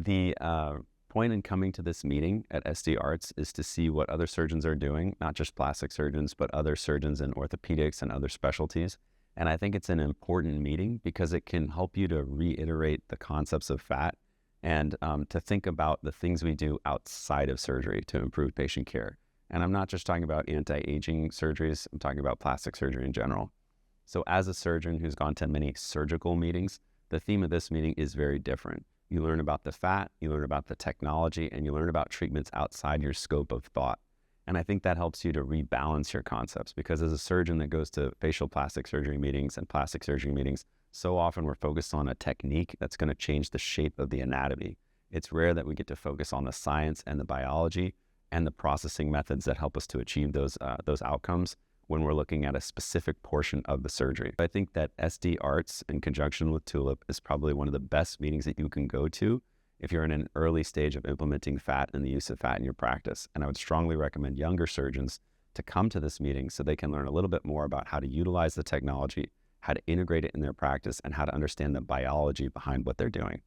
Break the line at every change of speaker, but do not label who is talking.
The point in coming to this meeting at SDARTS is to see what other surgeons are doing, not just plastic surgeons, but other surgeons in orthopedics and other specialties. And I think it's an important meeting because it can help you to reiterate the concepts of fat and to think about the things we do outside of surgery to improve patient care. And I'm not just talking about anti-aging surgeries, I'm talking about plastic surgery in general. So as a surgeon who's gone to many surgical meetings, the theme of this meeting is very different. You learn about the fat, you learn about the technology, and you learn about treatments outside your scope of thought. And I think that helps you to rebalance your concepts because as a surgeon that goes to facial plastic surgery meetings and plastic surgery meetings, so often we're focused on a technique that's going to change the shape of the anatomy. It's rare that we get to focus on the science and the biology and the processing methods that help us to achieve those outcomes when we're looking at a specific portion of the surgery. I think that SDARTS in conjunction with TULIP is probably one of the best meetings that you can go to if you're in an early stage of implementing fat and the use of fat in your practice. And I would strongly recommend younger surgeons to come to this meeting so they can learn a little bit more about how to utilize the technology, how to integrate it in their practice, and how to understand the biology behind what they're doing.